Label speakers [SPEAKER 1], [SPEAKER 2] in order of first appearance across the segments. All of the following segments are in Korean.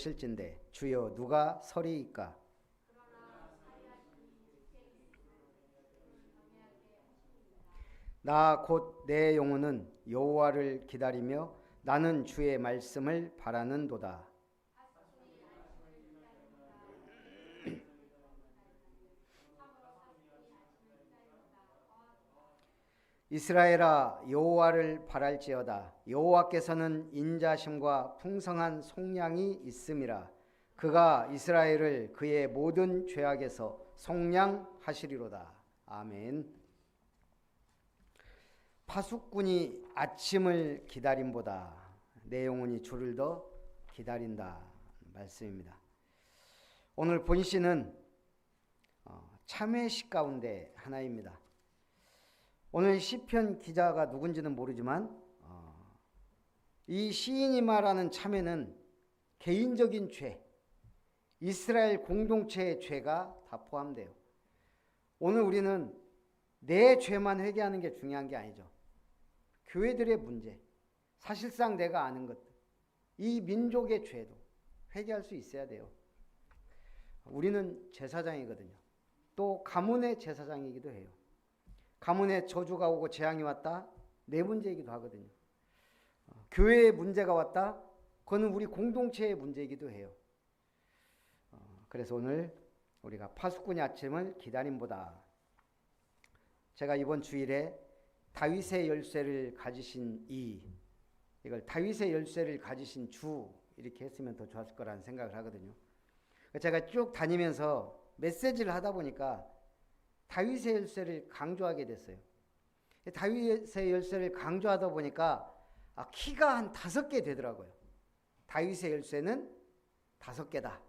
[SPEAKER 1] 실진데 주여 누가 서리이까. 나 곧 내 영혼은 여호와를 기다리며 나는 주의 말씀을 바라는도다. 이스라엘아 여호와를 바랄지어다. 여호와께서는 인자심과 풍성한 속량이 있음이라. 그가 이스라엘을 그의 모든 죄악에서 속량하시리로다. 아멘. 파수꾼이 아침을 기다림보다 내 영혼이 주를 더 기다린다 말씀입니다. 오늘 본시는 참회시 가운데 하나입니다. 오늘 시편 기자가 누군지는 모르지만 이 시인이 말하는 참회는 개인적인 죄, 이스라엘 공동체의 죄가 다 포함돼요. 오늘 우리는 내 죄만 회개하는 게 중요한 게 아니죠. 교회들의 문제, 사실상 내가 아는 것들, 이 민족의 죄도 회개할 수 있어야 돼요. 우리는 제사장이거든요. 또 가문의 제사장이기도 해요. 가문에 저주가 오고 재앙이 왔다, 내 문제이기도 하거든요. 교회에 문제가 왔다, 그거는 우리 공동체의 문제이기도 해요. 그래서 오늘 우리가 파수꾼의 아침을 기다림보다, 제가 이번 주일에 다윗의 열쇠를 가지신 이걸 다윗의 열쇠를 가지신 주 이렇게 했으면 더 좋았을 거라는 생각을 하거든요. 제가 쭉 다니면서 메시지를 하다 보니까 다윗의 열쇠를 강조하게 됐어요. 다윗의 열쇠를 강조하다 보니까 키가 한 5개 되더라고요. 다윗의 열쇠는 5개다.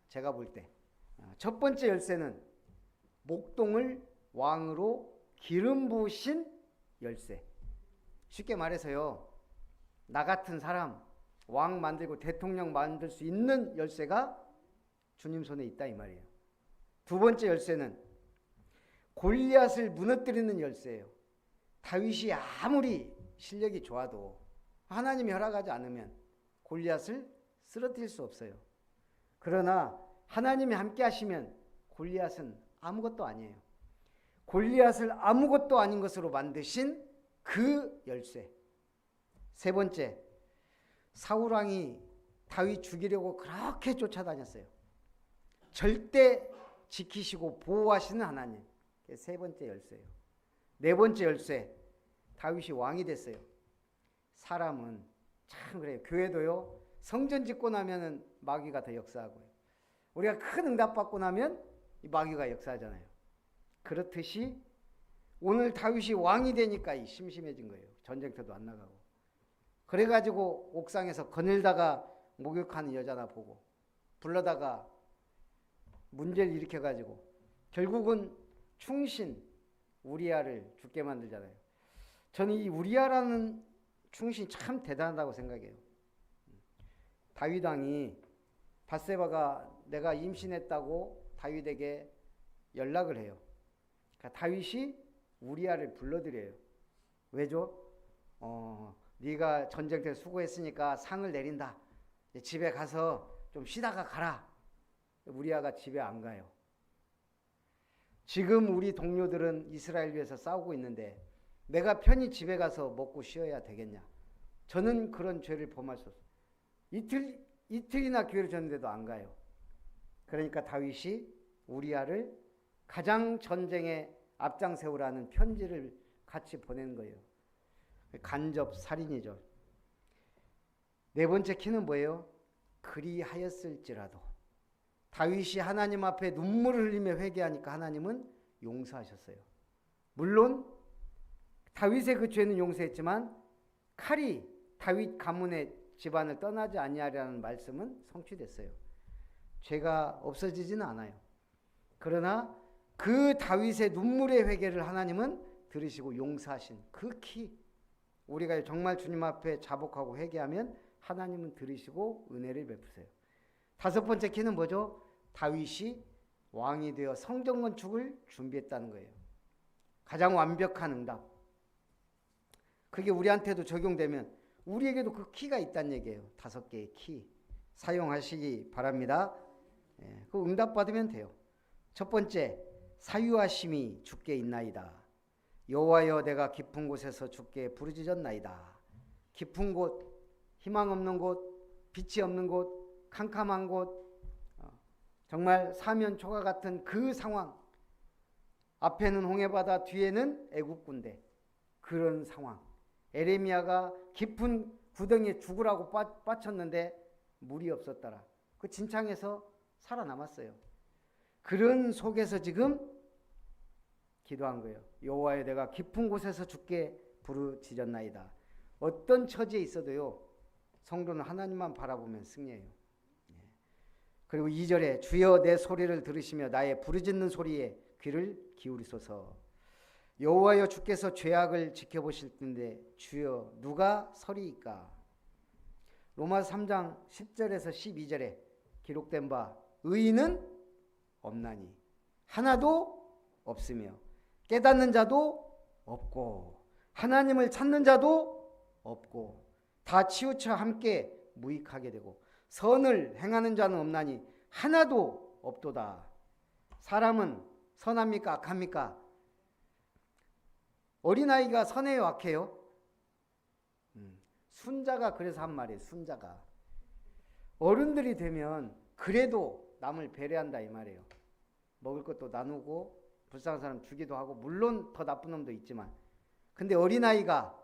[SPEAKER 1] 제가 볼 때. 첫 번째 열쇠는 목동을 왕으로 기름 부으신 열쇠. 쉽게 말해서요, 나 같은 사람 왕 만들고 대통령 만들 수 있는 열쇠가 주님 손에 있다 이 말이에요. 두 번째 열쇠는 골리앗을 무너뜨리는 열쇠예요. 다윗이 아무리 실력이 좋아도 하나님이 허락하지 않으면 골리앗을 쓰러뜨릴 수 없어요. 그러나 하나님이 함께 하시면 골리앗은 아무것도 아니에요. 골리앗을 아무것도 아닌 것으로 만드신 그 열쇠. 세 번째, 사울 왕이 다윗 죽이려고 그렇게 쫓아다녔어요. 절대 지키시고 보호하시는 하나님. 세 번째 열쇠예요. 네 번째 열쇠, 다윗이 왕이 됐어요. 사람은 참 그래요. 교회도요, 성전 짓고 나면은 마귀가 더 역사하고요. 우리가 큰 응답 받고 나면 이 마귀가 역사하잖아요. 그렇듯이 오늘 다윗이 왕이 되니까 심심해진 거예요. 전쟁터도 안 나가고. 그래가지고 옥상에서 거닐다가 목욕하는 여자나 보고 불러다가 문제를 일으켜가지고 결국은 충신 우리아를 죽게 만들잖아요. 저는 이 우리아라는 충신이 참 대단하다고 생각해요. 다윗 왕이 밧세바가 내가 임신했다고 다윗에게 연락을 해요. 그러니까 다윗이 우리아를 불러들여요. 왜죠? 네가 전쟁 때 수고했으니까 상을 내린다. 집에 가서 좀 쉬다가 가라. 우리아가 집에 안 가요. 지금 우리 동료들은 이스라엘 위해서 싸우고 있는데 내가 편히 집에 가서 먹고 쉬어야 되겠냐? 저는 그런 죄를 범할 수 없어요. 이틀이나 교회를 줬는데도 안 가요. 그러니까 다윗이 우리아를 가장 전쟁에 앞장세우라는 편지를 같이 보낸 거예요. 간접 살인이죠. 네 번째 키는 뭐예요? 그리하였을지라도. 다윗이 하나님 앞에 눈물을 흘리며 회개하니까 하나님은 용서하셨어요. 물론 다윗의 그 죄는 용서했지만 칼이 다윗 가문의 집안을 떠나지 아니하리라는 말씀은 성취됐어요. 죄가 없어지지는 않아요. 그러나 그 다윗의 눈물의 회개를 하나님은 들으시고 용서하신 그 키, 우리가 정말 주님 앞에 자복하고 회개하면 하나님은 들으시고 은혜를 베푸세요. 다섯 번째 키는 뭐죠? 다윗이 왕이 되어 성전 건축을 준비했다는 거예요. 가장 완벽한 응답. 그게 우리한테도 적용되면 우리에게도 그 키가 있다는 얘기예요. 5개의 키. 사용하시기 바랍니다. 그 응답 받으면 돼요. 첫 번째, 사유하심이 주께 있나이다. 여호와여 내가 깊은 곳에서 주께 부르짖었나이다. 깊은 곳, 희망 없는 곳, 빛이 없는 곳, 캄캄한 곳, 정말 사면초가 같은 그 상황, 앞에는 홍해바다, 뒤에는 애국군대, 그런 상황. 에레미야가 깊은 구덩이에 죽으라고 빠쳤는데 물이 없었더라. 그 진창에서 살아남았어요. 그런 속에서 지금 기도한 거예요. 여호와여 내가 깊은 곳에서 주께 부르짖었나이다. 어떤 처지에 있어도요, 성도는 하나님만 바라보면 승리해요. 그리고 2절에 주여 내 소리를 들으시며 나의 부르짖는 소리에 귀를 기울이소서. 여호와여 주께서 죄악을 지켜보실 텐데 주여 누가 서리이까. 로마서 3장 10절에서 12절에 기록된 바 의인은 없나니 하나도 없으며 깨닫는 자도 없고 하나님을 찾는 자도 없고 다 치우쳐 함께 무익하게 되고 선을 행하는 자는 없나니 하나도 없도다. 사람은 선합니까 악합니까? 어린아이가 선해요 악해요? 순자가 그래서 한 말이에요. 순자가 어른들이 되면 그래도 남을 배려한다 이 말이에요. 먹을 것도 나누고 불쌍한 사람 주기도 하고, 물론 더 나쁜 놈도 있지만, 근데 어린아이가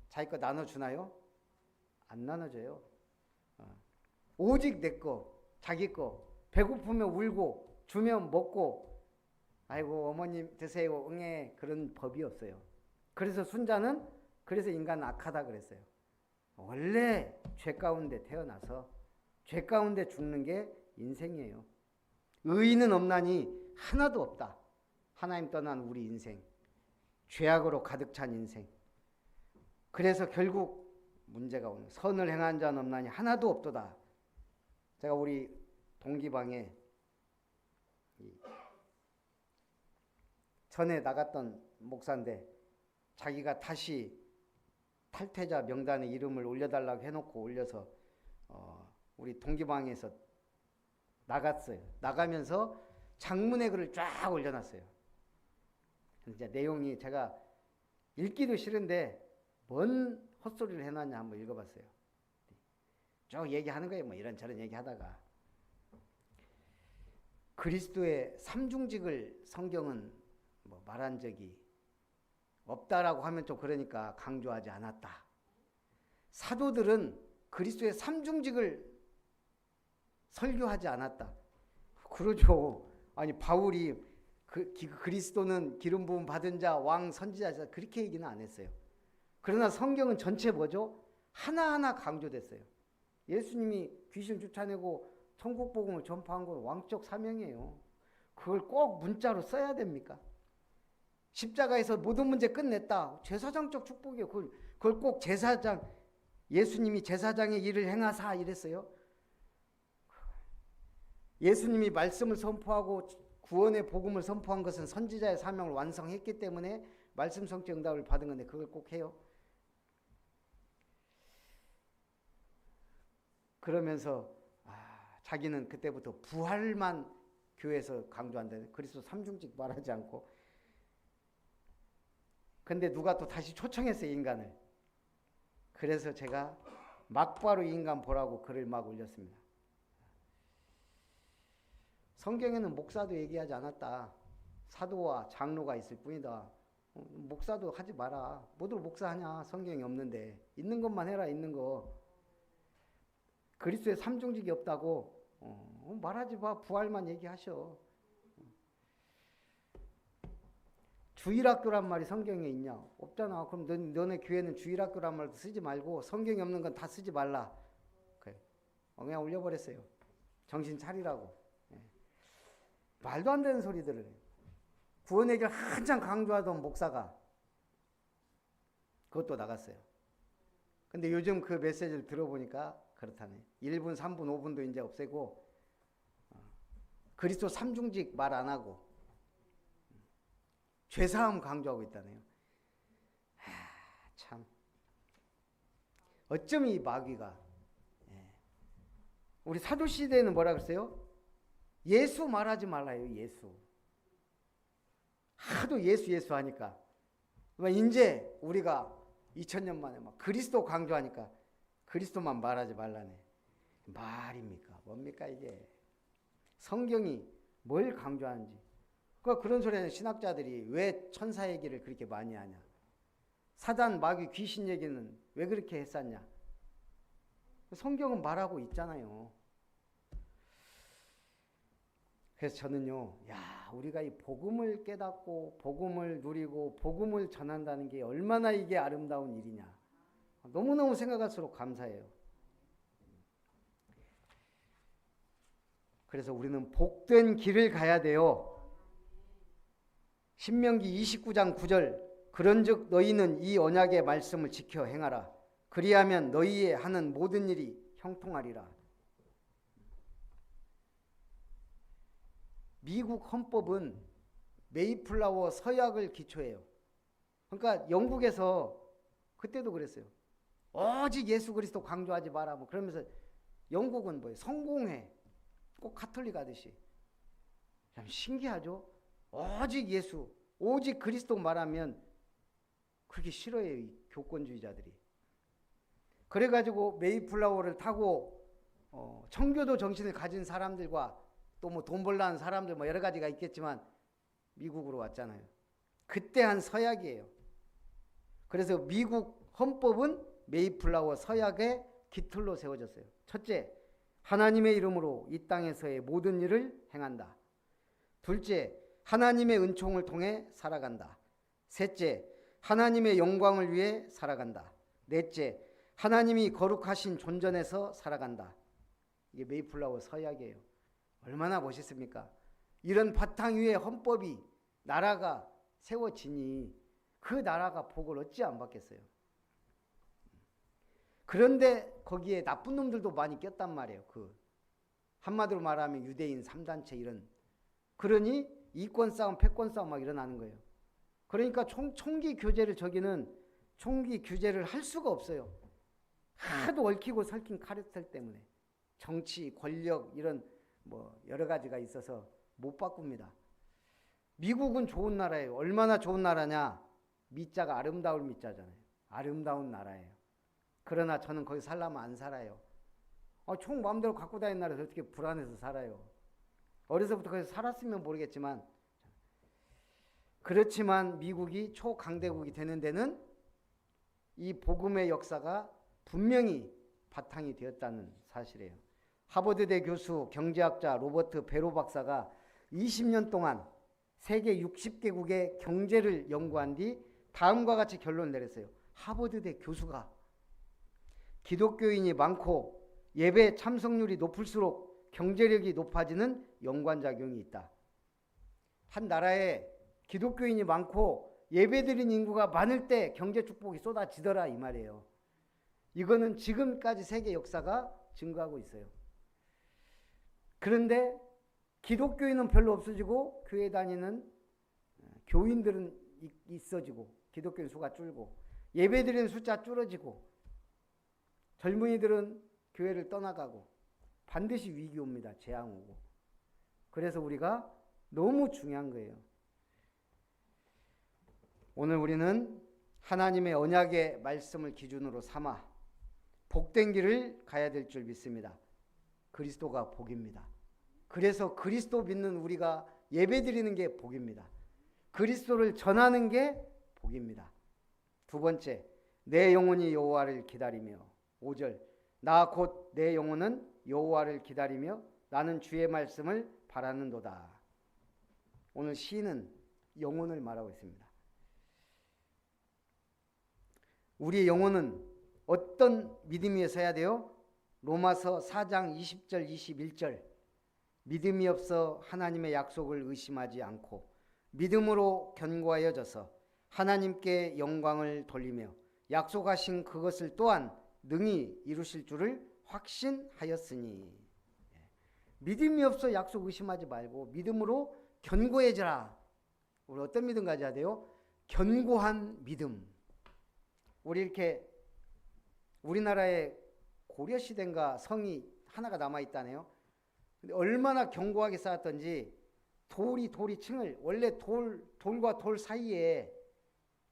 [SPEAKER 1] 자기 거 나눠주나요? 안 나눠줘요. 오직 내 거, 자기 거, 배고프면 울고 주면 먹고, 아이고 어머님 드세요 응애, 그런 법이 없어요. 그래서 순자는, 그래서 인간은 악하다 그랬어요. 원래 죄 가운데 태어나서 죄 가운데 죽는 게 인생이에요. 의인은 없나니 하나도 없다. 하나님 떠난 우리 인생, 죄악으로 가득 찬 인생. 그래서 결국 문제가 오는, 선을 행한 자는 없나니 하나도 없도다. 제가 우리 동기방에 전에 나갔던 목사인데 자기가 다시 탈퇴자 명단에 이름을 올려달라고 해놓고 올려서 우리 동기방에서 나갔어요. 나가면서 장문의 글을 쫙 올려놨어요. 이제 내용이 제가 읽기도 싫은데 뭔 헛소리를 해놨냐 한번 읽어봤어요. 쭉 얘기하는 거예요. 뭐 이런저런 얘기하다가 그리스도의 삼중직을 성경은 뭐 말한 적이 없다라고 하면 좀 그러니까 강조하지 않았다. 사도들은 그리스도의 삼중직을 설교하지 않았다. 그러죠. 아니 바울이 그리스도는 기름 부음 받은 자, 왕, 선지자, 그렇게 얘기는 안 했어요. 그러나 성경은 전체 뭐죠? 하나하나 강조됐어요. 예수님이 귀신 쫓아내고 천국 복음을 전파한 건 왕적 사명이에요. 그걸 꼭 문자로 써야 됩니까? 십자가에서 모든 문제 끝냈다. 제사장적 축복이에요. 그걸 꼭 제사장, 예수님이 제사장의 일을 행하사 이랬어요. 예수님이 말씀을 선포하고 구원의 복음을 선포한 것은 선지자의 사명을 완성했기 때문에 말씀 성취 응답을 받은 건데 그걸 꼭 해요. 그러면서 자기는 그때부터 부활만 교회에서 강조한다. 그리스도 삼중직 말하지 않고. 근데 누가 또 다시 초청했어요, 인간을. 그래서 제가 막바로 이 인간 보라고 글을 막 올렸습니다. 성경에는 목사도 얘기하지 않았다. 사도와 장로가 있을 뿐이다. 목사도 하지 마라. 뭐들 목사하냐? 성경이 없는데. 있는 것만 해라, 있는 거. 그리스도의 삼중직이 없다고 말하지 마. 부활만 얘기하셔. 주일학교란 말이 성경에 있냐? 없잖아. 그럼 너네 교회는 주일학교란 말도 쓰지 말고 성경이 없는 건 다 쓰지 말라. 그래. 그냥 올려버렸어요. 정신 차리라고. 말도 안 되는 소리들을. 구원 얘기를 한참 강조하던 목사가 그것도 나갔어요. 근데 요즘 그 메시지를 들어보니까 그렇다네. 1분, 3분, 5분도 이제 없애고 그리스도 삼중직 말 안 하고 죄사함 강조하고 있다네요. 참. 어쩜 이 마귀가 우리 사도시대에는 뭐라 그랬어요? 예수 말하지 말라요. 예수. 하도 예수 하니까 이제 우리가 2000년 만에 막 그리스도 강조하니까 그리스도만 말하지 말라네. 말입니까? 뭡니까 이게? 성경이 뭘 강조하는지. 그런 소리는 신학자들이 왜 천사 얘기를 그렇게 많이 하냐. 사단, 마귀, 귀신 얘기는 왜 그렇게 했었냐. 성경은 말하고 있잖아요. 그래서 저는요, 우리가 이 복음을 깨닫고 복음을 누리고 복음을 전한다는 게 얼마나 이게 아름다운 일이냐. 너무너무 생각할수록 감사해요. 그래서 우리는 복된 길을 가야 돼요. 신명기 29장 9절 그런즉 너희는 이 언약의 말씀을 지켜 행하라. 그리하면 너희의 하는 모든 일이 형통하리라. 미국 헌법은 메이플라워 서약을 기초해요. 그러니까 영국에서 그때도 그랬어요. 오직 예수 그리스도 강조하지 마라. 뭐 그러면서 영국은 뭐예요? 성공회. 꼭 카톨릭 하듯이. 참 신기하죠? 오직 예수, 오직 그리스도 말하면 그렇게 싫어해요. 이 교권주의자들이. 그래가지고 메이플라워를 타고 청교도 정신을 가진 사람들과 또 뭐 돈 벌라는 사람들 뭐 여러 가지가 있겠지만 미국으로 왔잖아요. 그때 한 서약이에요. 그래서 미국 헌법은 메이플라워 서약의 깃틀로 세워졌어요. 첫째, 하나님의 이름으로 이 땅에서의 모든 일을 행한다. 둘째, 하나님의 은총을 통해 살아간다. 셋째, 하나님의 영광을 위해 살아간다. 넷째, 하나님이 거룩하신 존전에서 살아간다. 이게 메이플라워 서약이에요. 얼마나 멋있습니까? 이런 바탕 위에 헌법이 나라가 세워지니 그 나라가 복을 어찌 안 받겠어요. 그런데 거기에 나쁜 놈들도 많이 꼈단 말이에요. 한마디로 말하면 유대인 3단체 이런. 그러니 이권 싸움, 패권 싸움 막 일어나는 거예요. 그러니까 총기 규제를 저기는 총기 규제를 할 수가 없어요. 하도 얽히고 설킨 카르텔 때문에. 정치, 권력 이런 뭐 여러 가지가 있어서 못 바꿉니다. 미국은 좋은 나라예요. 얼마나 좋은 나라냐? 미자가 아름다울 미자잖아요. 아름다운 나라예요. 그러나 저는 거기 살려면 안 살아요. 총 마음대로 갖고 다니는 나라에서 어떻게 불안해서 살아요. 어려서부터 거기서 살았으면 모르겠지만 그렇지만 미국이 초강대국이 되는 데는 이 복음의 역사가 분명히 바탕이 되었다는 사실이에요. 하버드대 교수 경제학자 로버트 베로 박사가 20년 동안 세계 60개국의 경제를 연구한 뒤 다음과 같이 결론을 내렸어요. 하버드대 교수가 기독교인이 많고 예배 참석률이 높을수록 경제력이 높아지는 연관작용이 있다. 한 나라에 기독교인이 많고 예배드린 인구가 많을 때 경제 축복이 쏟아지더라 이 말이에요. 이거는 지금까지 세계 역사가 증거하고 있어요. 그런데 기독교인은 별로 없어지고 교회 다니는 교인들은 있어지고 기독교인 수가 줄고 예배드리는 숫자 줄어지고 젊은이들은 교회를 떠나가고 반드시 위기 옵니다. 재앙 오고. 그래서 우리가 너무 중요한 거예요. 오늘 우리는 하나님의 언약의 말씀을 기준으로 삼아 복된 길을 가야 될 줄 믿습니다. 그리스도가 복입니다. 그래서 그리스도 믿는 우리가 예배드리는 게 복입니다. 그리스도를 전하는 게 복입니다. 두 번째, 내 영혼이 여호와를 기다리며 5절 나 곧 내 영혼은 여호와를 기다리며 나는 주의 말씀을 바라는도다. 오늘 시인은 영혼을 말하고 있습니다. 우리의 영혼은 어떤 믿음이 있어야 돼요? 로마서 4장 20절 21절 믿음이 없어 하나님의 약속을 의심하지 않고 믿음으로 견고하여져서 하나님께 영광을 돌리며 약속하신 그것을 또한 능히 이루실 줄을 확신하였으니. 믿음이 없어 약속 의심하지 말고 믿음으로 견고해져라. 우리 어떤 믿음 가져야 돼요? 견고한 믿음. 우리 이렇게 우리나라에 고려시대인가 성이 하나가 남아있다네요. 근데 얼마나 견고하게 쌓았던지 돌이 층을 원래 돌과 돌 사이에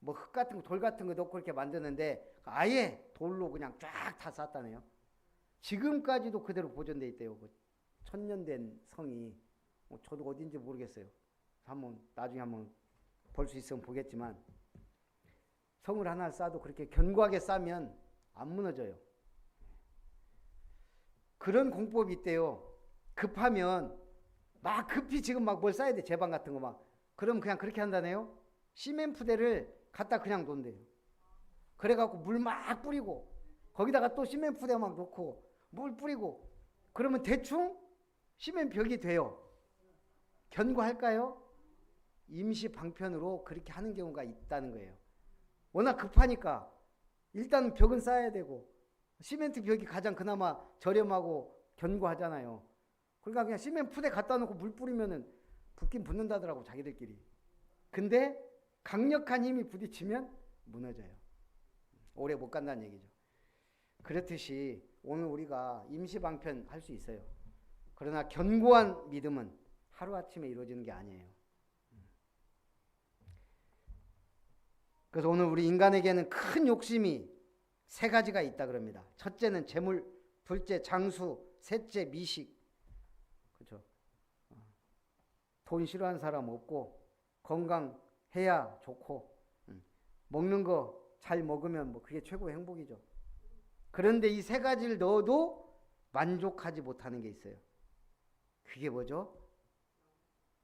[SPEAKER 1] 뭐 흙 같은 거, 돌 같은 거 넣고 이렇게 만드는데 아예 돌로 그냥 쫙 다 쌓았다네요. 지금까지도 그대로 보존돼 있대요. 그 천년된 성이. 저도 어딘지 모르겠어요. 나중에 한번 볼 수 있으면 보겠지만 성을 하나 쌓아도 그렇게 견고하게 쌓으면 안 무너져요. 그런 공법이 있대요. 급하면 막 급히 지금 막 뭘 쌓아야 돼. 제방 같은 거 막. 그럼 그냥 그렇게 한다네요. 시멘 푸대를 갖다 그냥 놓는대요. 그래갖고 물 막 뿌리고 거기다가 또 시멘 푸대 막 놓고 물 뿌리고 그러면 대충 시멘 벽이 돼요. 견고할까요? 임시 방편으로 그렇게 하는 경우가 있다는 거예요. 워낙 급하니까 일단 벽은 쌓아야 되고 시멘트 벽이 가장 그나마 저렴하고 견고하잖아요. 그러니까 그냥 시멘트 푸대 갖다 놓고 물 뿌리면은 붙긴 붙는다더라고 자기들끼리. 근데 강력한 힘이 부딪히면 무너져요. 오래 못 간다는 얘기죠. 그렇듯이 오늘 우리가 임시방편 할 수 있어요. 그러나 견고한 믿음은 하루아침에 이루어지는 게 아니에요. 그래서 오늘 우리 인간에게는 큰 욕심이 세 가지가 있다 그럽니다. 첫째는 재물, 둘째 장수, 셋째 미식. 그렇죠? 돈 싫어하는 사람 없고 건강해야 좋고 먹는 거 잘 먹으면 뭐 그게 최고의 행복이죠. 그런데 이 세 가지를 넣어도 만족하지 못하는 게 있어요. 그게 뭐죠?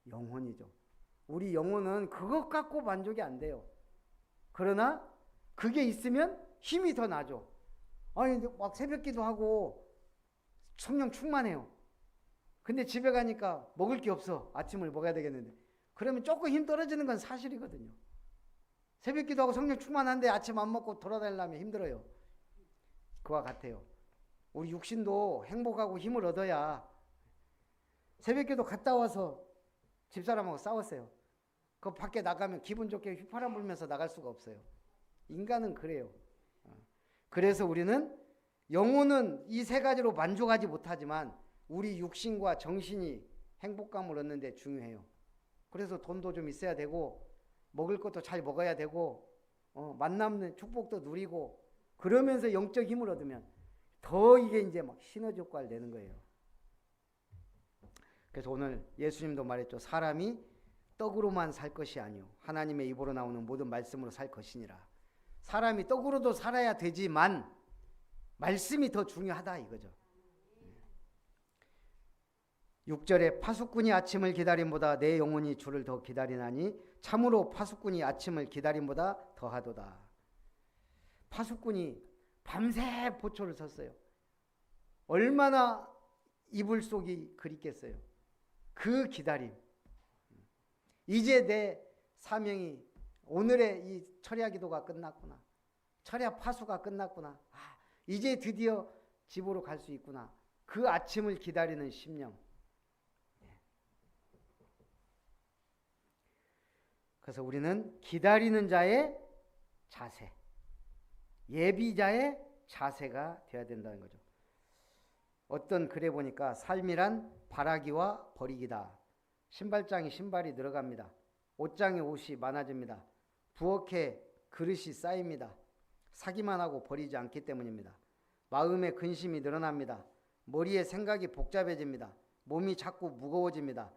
[SPEAKER 1] 영혼이죠. 우리 영혼은 그것 갖고 만족이 안 돼요. 그러나 그게 있으면 힘이 더 나죠. 아니 막 새벽기도 하고 성령 충만해요. 근데 집에 가니까 먹을 게 없어. 아침을 먹어야 되겠는데. 그러면 조금 힘 떨어지는 건 사실이거든요. 새벽기도 하고 성령 충만한데 아침 안 먹고 돌아다니려면 힘들어요. 그와 같아요. 우리 육신도 행복하고 힘을 얻어야 새벽기도 갔다 와서 집사람하고 싸웠어요. 그 밖에 나가면 기분 좋게 휘파람 불면서 나갈 수가 없어요. 인간은 그래요. 그래서 우리는 영혼은 이 세 가지로 만족하지 못하지만 우리 육신과 정신이 행복감을 얻는 데 중요해요. 그래서 돈도 좀 있어야 되고 먹을 것도 잘 먹어야 되고 만남의 축복도 누리고 그러면서 영적 힘을 얻으면 더 이게 이제 막 시너지 효과를 내는 거예요. 그래서 오늘 예수님도 말했죠. 사람이 떡으로만 살 것이 아니요 하나님의 입으로 나오는 모든 말씀으로 살 것이니라. 사람이 떡으로도 살아야 되지만 말씀이 더 중요하다 이거죠. 6절에 파수꾼이 아침을 기다림보다 내 영혼이 주를 더 기다리나니 참으로 파수꾼이 아침을 기다림보다 더하도다. 파수꾼이 밤새 보초를 섰어요. 얼마나 이불 속이 그립겠어요. 그 기다림. 이제 내 사명이 오늘의 이 철야 기도가 끝났구나. 철야 파수가 끝났구나. 이제 드디어 집으로 갈 수 있구나. 그 아침을 기다리는 심령. 그래서 우리는 기다리는 자의 자세, 예비자의 자세가 되어야 된다는 거죠. 어떤 글에 보니까 삶이란 바라기와 버리기다. 신발장에 신발이 늘어갑니다. 옷장에 옷이 많아집니다. 부엌에 그릇이 쌓입니다. 사기만 하고 버리지 않기 때문입니다. 마음의 근심이 늘어납니다. 머리에 생각이 복잡해집니다. 몸이 자꾸 무거워집니다.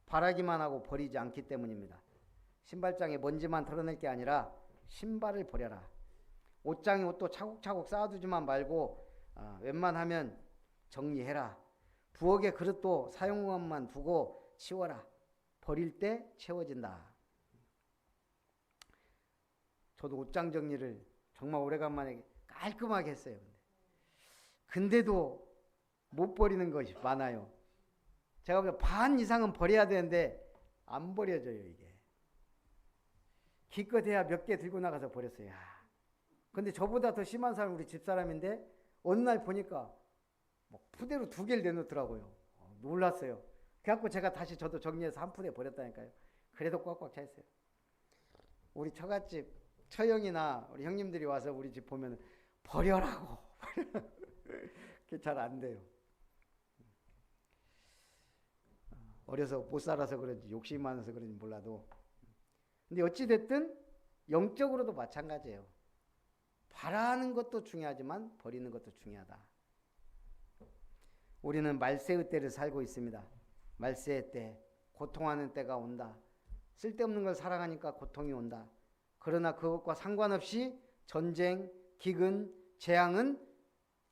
[SPEAKER 1] 바라기만 하고 버리지 않기 때문입니다. 신발장에 먼지만 털어낼 게 아니라 신발을 버려라. 옷장에 옷도 차곡차곡 쌓아두지만 말고 웬만하면 정리해라. 부엌에 그릇도 사용감만 두고 치워라. 버릴 때 채워진다. 저도 옷장 정리를 정말 오래간만에 깔끔하게 했어요. 근데도 못 버리는 것이 많아요. 제가 보기엔 반 이상은 버려야 되는데 안 버려져요 이게. 기껏해야 몇 개 들고 나가서 버렸어요. 근데 저보다 더 심한 사람은 우리 집사람인데 어느 날 보니까 푸대로 2개를 내놓더라고요. 놀랐어요. 그래갖고 제가 다시 저도 정리해서 한 푸대 버렸다니까요. 그래도 꽉꽉 차 있어요. 우리 처갓집 처형이나 우리 형님들이 와서 우리 집 보면 버려라고. 그게 잘 안 돼요. 어려서 못 살아서 그런지 욕심이 많아서 그런지 몰라도. 근데 어찌됐든 영적으로도 마찬가지예요. 바라는 것도 중요하지만 버리는 것도 중요하다. 우리는 말세의 때를 살고 있습니다. 말세의 때, 고통하는 때가 온다. 쓸데없는 걸 사랑하니까 고통이 온다. 그러나 그것과 상관없이 전쟁, 기근, 재앙은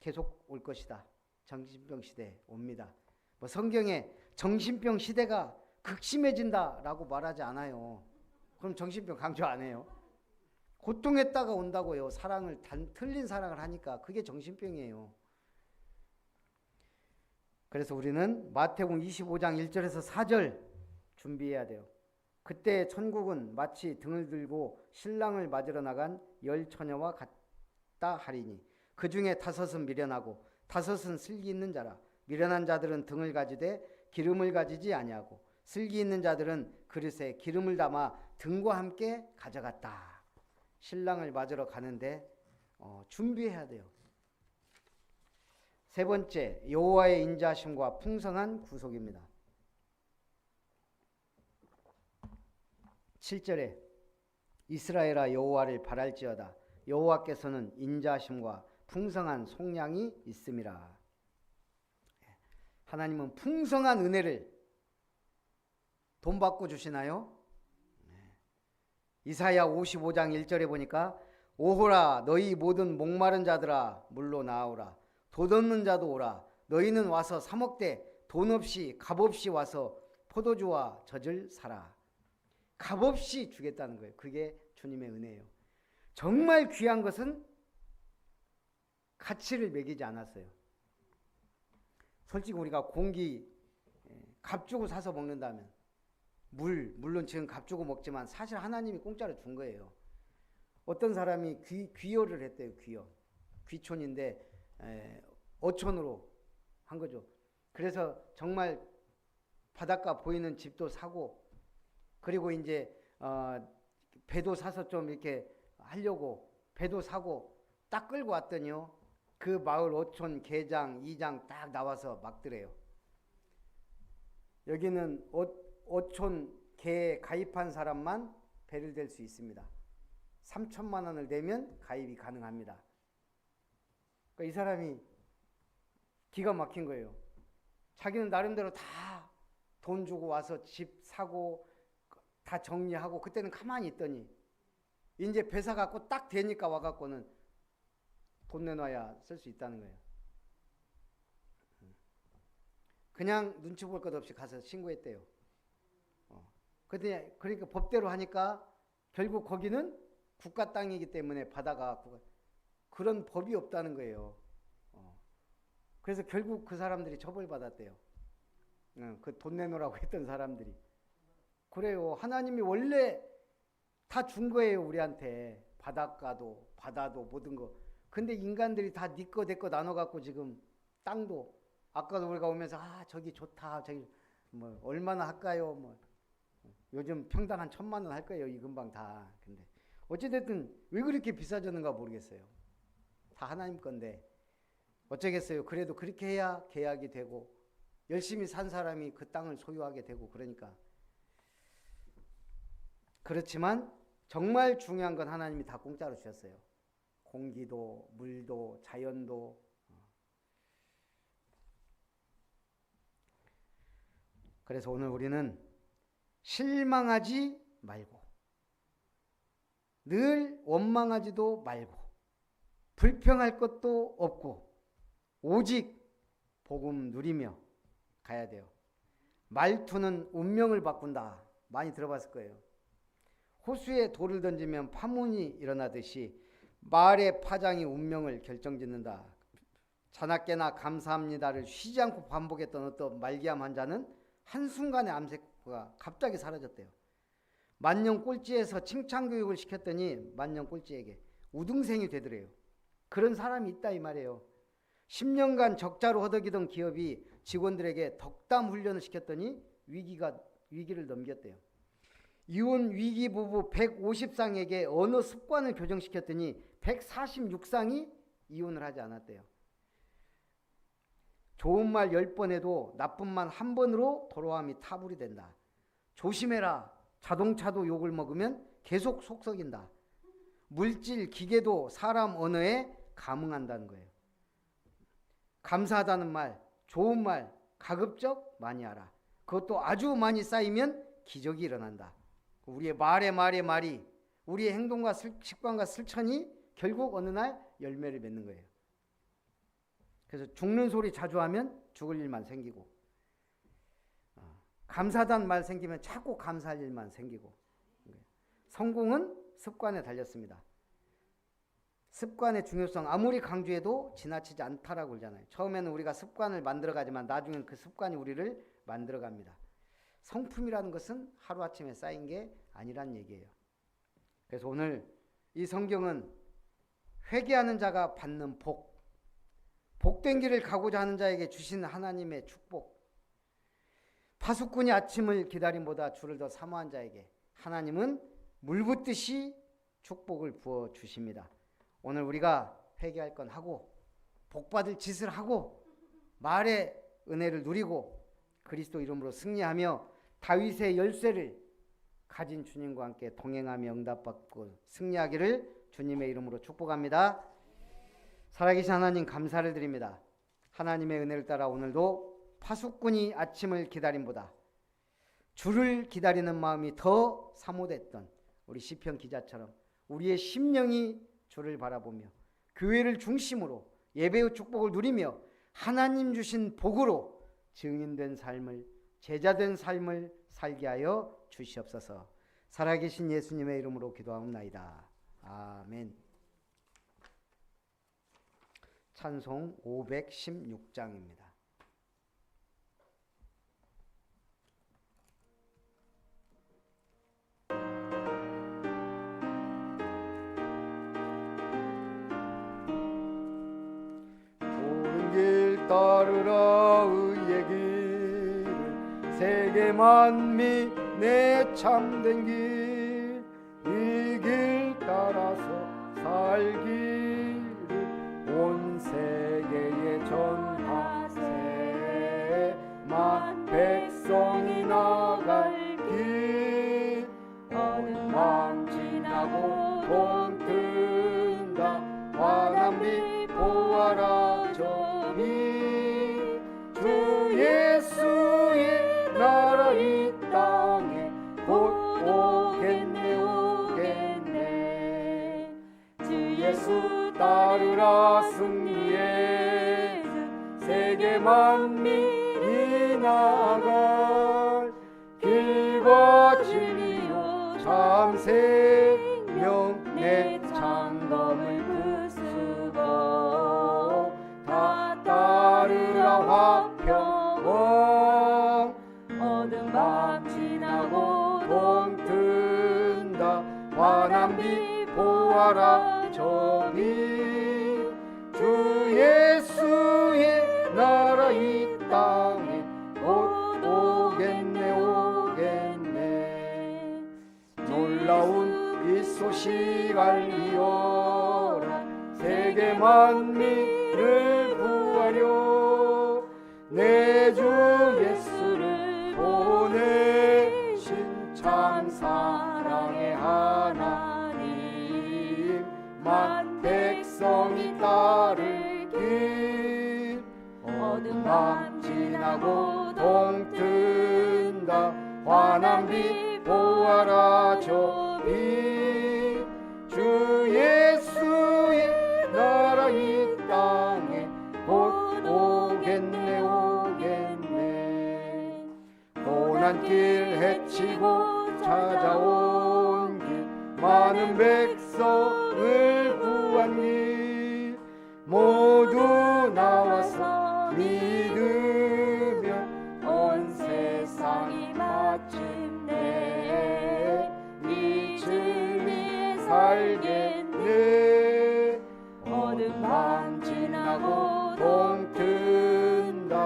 [SPEAKER 1] 계속 올 것이다. 정신병 시대 옵니다. 뭐 성경에 정신병 시대가 극심해진다라고 말하지 않아요. 그럼 정신병 강조 안 해요. 고통했다가 온다고요. 사랑을 틀린 사랑을 하니까 그게 정신병이에요. 그래서 우리는 마태복음 25장 1절에서 4절 준비해야 돼요. 그때 천국은 마치 등을 들고 신랑을 맞으러 나간 열 처녀와 같다 하리니 그 중에 5은 미련하고 5은 슬기 있는 자라. 미련한 자들은 등을 가지되 기름을 가지지 아니하고 슬기 있는 자들은 그릇에 기름을 담아 등과 함께 가져갔다. 신랑을 맞으러 가는데 준비해야 돼요. 세 번째, 여호와의 인자하심과 풍성한 구속입니다. 7절에 이스라엘아 여호와를 바랄지어다. 여호와께서는 인자하심과 풍성한 속량이 있음이라. 하나님은 풍성한 은혜를 돈 받고 주시나요? 이사야 55장 1절에 보니까 오호라 너희 모든 목마른 자들아 물로 나오라. 돈 없는 자도 오라. 너희는 와서 사 먹되 돈 없이 값 없이 와서 포도주와 젖을 사라. 값 없이 주겠다는 거예요. 그게 주님의 은혜예요. 정말 귀한 것은 가치를 매기지 않았어요. 솔직히 우리가 공기 값 주고 사서 먹는다면 물론 지금 값 주고 먹지만 사실 하나님이 공짜로 준 거예요. 어떤 사람이 귀여를 했대요. 귀촌인데 어촌으로 한 거죠. 그래서 정말 바닷가 보이는 집도 사고 그리고 이제 배도 사서 좀 이렇게 하려고 배도 사고 딱 끌고 왔더니요. 그 마을 어촌 계장, 이장 딱 나와서 막더래요. 여기는 어촌 개 가입한 사람만 배를 댈 수 있습니다. 3천만 원을 내면 가입이 가능합니다. 그러니까 이 사람이 기가 막힌 거예요. 자기는 나름대로 다 돈 주고 와서 집 사고 다 정리하고 그때는 가만히 있더니 이제 배 사갖고 딱 되니까 와갖고는 돈 내놔야 쓸 수 있다는 거예요. 그냥 눈치 볼 것 없이 가서 신고했대요. 그러니까 법대로 하니까 결국 거기는 국가 땅이기 때문에 바다가 그런 법이 없다는 거예요. 그래서 결국 그 사람들이 처벌받았대요. 그 돈 내놓으라고 했던 사람들이. 그래요. 하나님이 원래 다 준 거예요. 우리한테. 바닷가도 바다도 모든 거. 근데 인간들이 다 네 거 내 거 나눠갖고 지금 땅도 아까도 우리가 오면서 저기 좋다. 저기 뭐 얼마나 할까요? 뭐 요즘 평당 한 1,000만 원 할 거예요. 이 근방 다. 근데 어찌됐든 왜 그렇게 비싸졌는가 모르겠어요. 다 하나님 건데 어쩌겠어요. 그래도 그렇게 해야 계약이 되고 열심히 산 사람이 그 땅을 소유하게 되고 그러니까. 그렇지만 정말 중요한 건 하나님이 다 공짜로 주셨어요. 공기도 물도 자연도. 그래서 오늘 우리는 실망하지 말고 늘 원망하지도 말고 불평할 것도 없고 오직 복음 누리며 가야 돼요. 말투는 운명을 바꾼다. 많이 들어봤을 거예요. 호수에 돌을 던지면 파문이 일어나듯이 말의 파장이 운명을 결정짓는다. 자나깨나 감사합니다를 쉬지 않고 반복했던 어떤 말기암 환자는 한순간에 암세포가 갑자기 사라졌대요. 만년 꼴찌에서 칭찬교육을 시켰더니 만년 꼴찌에게 우등생이 되더래요. 그런 사람이 있다 이 말이에요. 10년간 적자로 허덕이던 기업이 직원들에게 덕담 훈련을 시켰더니 위기를 넘겼대요. 이혼 위기 부부 150쌍에게 언어 습관을 교정시켰더니 146쌍이 이혼을 하지 않았대요. 좋은 말 10번 해도 나쁜 말 한 번으로 돌아옴이 타불이 된다. 조심해라. 자동차도 욕을 먹으면 계속 속 썩인다. 물질, 기계도 사람 언어에 감응한다는 거예요. 감사하다는 말, 좋은 말 가급적 많이 하라. 그것도 아주 많이 쌓이면 기적이 일어난다. 우리의 말이 우리의 행동과 습관과 실천이 결국 어느 날 열매를 맺는 거예요. 그래서 죽는 소리 자주 하면 죽을 일만 생기고, 감사하다는 말 생기면 자꾸 감사할 일만 생기고. 성공은 습관에 달렸습니다. 습관의 중요성 아무리 강조해도 지나치지 않다라고 그러잖아요. 처음에는 우리가 습관을 만들어가지만 나중엔 그 습관이 우리를 만들어갑니다. 성품이라는 것은 하루아침에 쌓인 게 아니란 얘기예요. 그래서 오늘 이 성경은 회개하는 자가 받는 복, 복된 길을 가고자 하는 자에게 주신 하나님의 축복, 파수꾼이 아침을 기다림보다 주를 더 사모한 자에게 하나님은 물붓듯이 축복을 부어주십니다. 오늘 우리가 회개할 건 하고 복받을 짓을 하고 말의 은혜를 누리고 그리스도 이름으로 승리하며 다윗의 열쇠를 가진 주님과 함께 동행하며 응답받고 승리하기를 주님의 이름으로 축복합니다. 살아계신 하나님 감사를 드립니다. 하나님의 은혜를 따라 오늘도 파수꾼이 아침을 기다림보다 주를 기다리는 마음이 더 사모됐던 우리 시편 기자처럼 우리의 심령이 주를 바라보며 교회를 중심으로 예배의 축복을 누리며 하나님 주신 복으로 증인된 삶을, 제자된 삶을 살게 하여 주시옵소서. 살아계신 예수님의 이름으로 기도하옵나이다. 아멘. 찬송 516장입니다. 옳은 길 따르라 의의 길을 세계 만민 내 참된 길 이 길 따라서 살기를 온 세계에 전하세 만 백성이 나갈 길 어느 마음 지나고 돈 든다 환한 빛 보아라 저기 주 예수의 나라 이 땅에 곧 오겠네 오겠네 주 예수 따르라 승리의 세계 만민이 나갈 길과 진리요 참 생명 내 장검을 부수고 다 따르라 화평 어두운 밤 지나고 동 든다 환한 빛 보아라 저기 주 예수의 나라 이 땅에 곧 오겠네 오겠네 놀라운 이 소식 알리오라 세계 만민을 구하려 내 주 예수를 보내신 참 사랑의 하나님 만 백성이 따를 길 어두운 밤 지나고 동 뜬다 환한 빛 보아라 저기 주 예수의 나라 이 땅에 곧 오겠네 오겠네 고난길 헤치고 찾아온 길 많은 백성을 구한 길 모두 나와서 믿으면 온 세상이 마침내 이 진리에 살겠네 어두운 밤 지나고 동 뜬다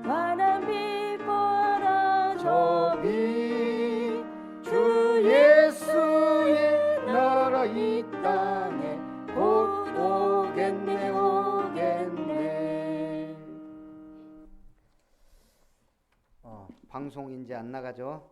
[SPEAKER 1] 환한 빛 보아라 저기 주 예수의 나라 이 땅에 곧 오겠네 오겠네 방송 이제 안 나가죠?